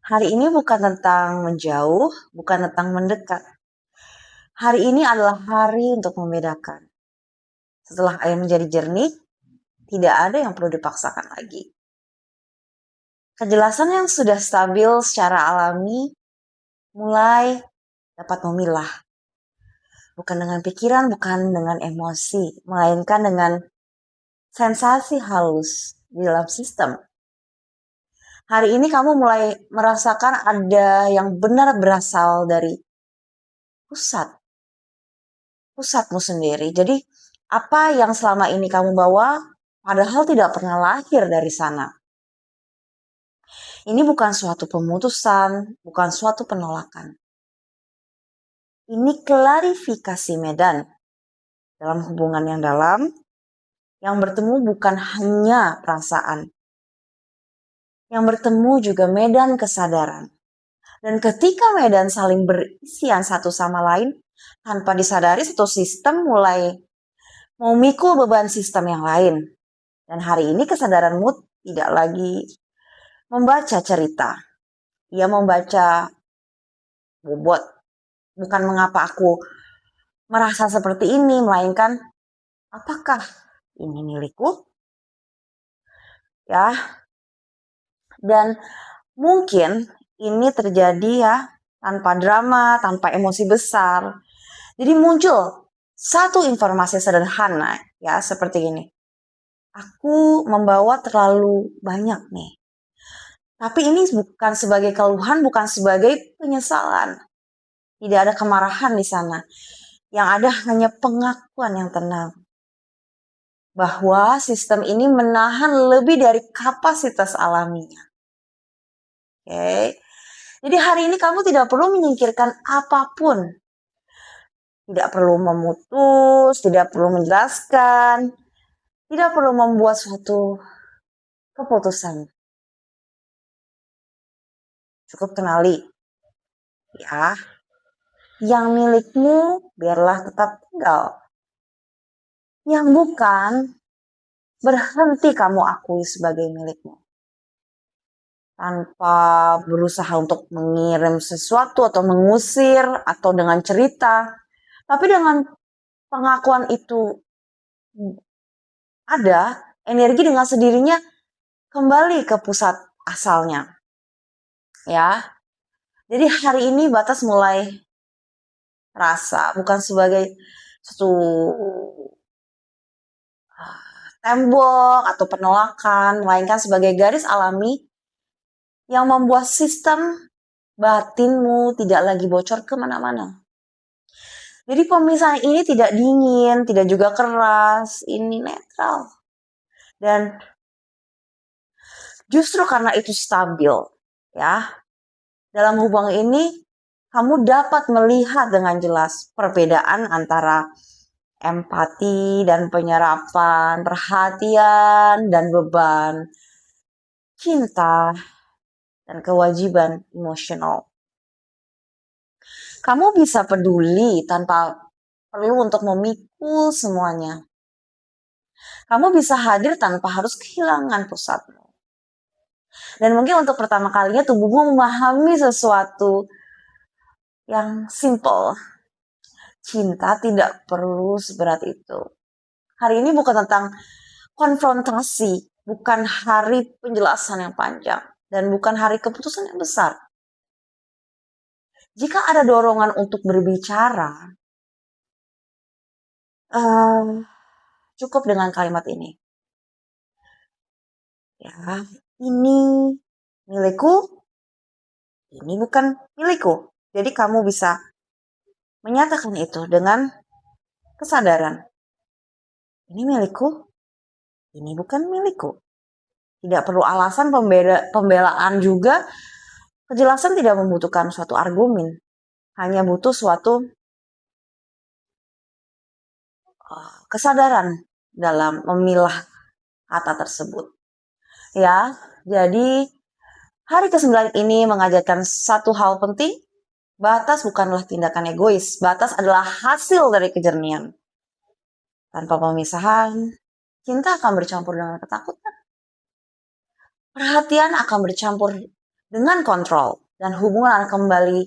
Hari ini bukan tentang menjauh, bukan tentang mendekat. Hari ini adalah hari untuk membedakan. Setelah air menjadi jernih, tidak ada yang perlu dipaksakan lagi. Kejelasan yang sudah stabil secara alami mulai dapat memilah. Bukan dengan pikiran, bukan dengan emosi, melainkan dengan sensasi halus di dalam sistem. Hari ini kamu mulai merasakan ada yang benar berasal dari pusatmu sendiri. Jadi apa yang selama ini kamu bawa padahal tidak pernah lahir dari sana. Ini bukan suatu pemutusan, bukan suatu penolakan. Ini klarifikasi medan dalam hubungan yang dalam, yang bertemu bukan hanya perasaan, yang bertemu juga medan kesadaran. Dan ketika medan saling berisian satu sama lain, tanpa disadari satu sistem mulai memikul beban sistem yang lain. Dan hari ini kesadaranmu tidak lagi membaca cerita. Ia membaca bobot. Bukan mengapa aku merasa seperti ini, melainkan apakah ini milikku? Ya. Dan mungkin ini terjadi ya tanpa drama, tanpa emosi besar. Jadi muncul satu informasi sederhana ya seperti ini. Aku membawa terlalu banyak nih. Tapi ini bukan sebagai keluhan, bukan sebagai penyesalan. Tidak ada kemarahan di sana. Yang ada hanya pengakuan yang tenang. Bahwa sistem ini menahan lebih dari kapasitas alaminya. Oke. Jadi hari ini kamu tidak perlu menyingkirkan apapun. Tidak perlu memutus, tidak perlu menjelaskan, tidak perlu membuat suatu keputusan. Cukup kenali. Ya, yang milikmu biarlah tetap tinggal. Yang bukan, berhenti kamu akui sebagai milikmu. Tanpa berusaha untuk mengirim sesuatu atau mengusir atau dengan cerita. Tapi dengan pengakuan itu ada, energi dengan sendirinya kembali ke pusat asalnya. Ya. Jadi hari ini batas mulai rasa, bukan sebagai satu tembok atau penolakan, melainkan sebagai garis alami yang membuat sistem batinmu tidak lagi bocor kemana-mana. Jadi pemisahan ini tidak dingin, tidak juga keras, ini netral. Dan justru karena itu stabil, ya. Dalam hubungan ini, kamu dapat melihat dengan jelas perbedaan antara empati dan penyerapan, perhatian dan beban, cinta dan kewajiban emosional. Kamu bisa peduli tanpa perlu untuk memikul semuanya. Kamu bisa hadir tanpa harus kehilangan pusatmu. Dan mungkin untuk pertama kalinya tubuhmu memahami sesuatu yang simple. Cinta tidak perlu seberat itu. Hari ini bukan tentang konfrontasi, bukan hari penjelasan yang panjang, dan bukan hari keputusan yang besar. Jika ada dorongan untuk berbicara, cukup dengan kalimat ini. Ya, ini milikku, ini bukan milikku. Jadi kamu bisa menyatakan itu dengan kesadaran. Ini milikku, ini bukan milikku. Tidak perlu alasan pembelaan juga. Kejelasan tidak membutuhkan suatu argumen. Hanya butuh suatu kesadaran dalam memilah kata tersebut. Ya, jadi hari ke-9 ini mengajarkan satu hal penting. Batas bukanlah tindakan egois. Batas adalah hasil dari kejernihan. Tanpa pemisahan, cinta akan bercampur dengan ketakutan. Perhatian akan bercampur dengan kontrol dan hubungan akan kembali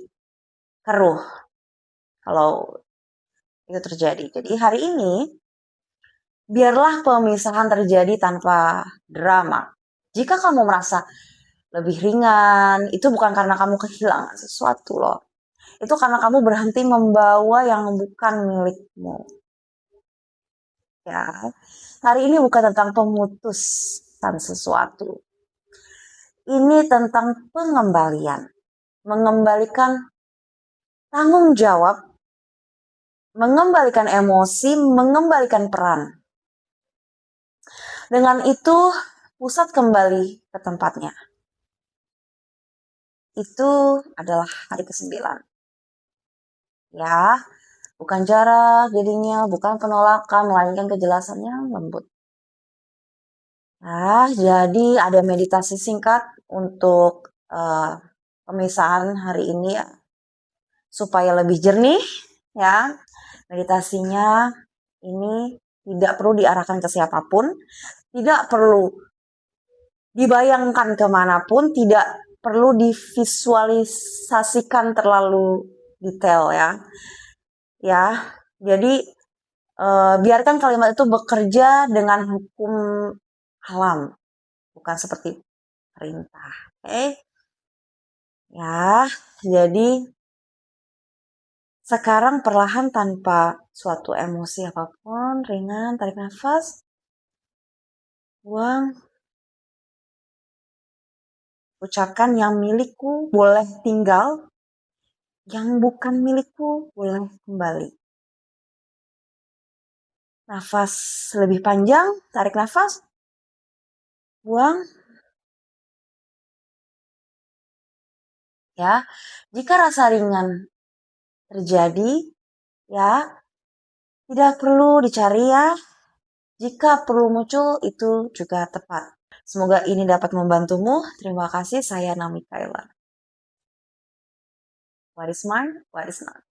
keruh kalau itu terjadi. Jadi hari ini biarlah pemisahan terjadi tanpa drama. Jika kamu merasa lebih ringan, itu bukan karena kamu kehilangan sesuatu loh. Itu karena kamu berhenti membawa yang bukan milikmu. Ya, hari ini bukan tentang pemutusan sesuatu. Ini tentang pengembalian. Mengembalikan tanggung jawab, mengembalikan emosi, mengembalikan peran. Dengan itu, pusat kembali ke tempatnya. Itu adalah hari ke-9. Ya, bukan jarak jadinya, bukan penolakan, melainkan kejelasannya lembut. Nah, jadi ada meditasi singkat untuk pemisahan hari ini ya, supaya lebih jernih ya. Meditasinya ini tidak perlu diarahkan ke siapapun, tidak perlu dibayangkan kemanapun, tidak perlu divisualisasikan terlalu detail ya. Ya, jadi biarkan kalimat itu bekerja dengan hukum alam, bukan seperti perintah. Oke? Ya, jadi sekarang perlahan tanpa suatu emosi apapun, ringan, tarik nafas, buang, ucapkan yang milikku boleh tinggal, yang bukan milikku boleh kembali. Nafas lebih panjang, tarik nafas, buang. Ya, jika rasa ringan terjadi, ya tidak perlu dicari ya. Jika perlu muncul, itu juga tepat. Semoga ini dapat membantumu. Terima kasih, saya Nami Kaila. What is mine? What is not?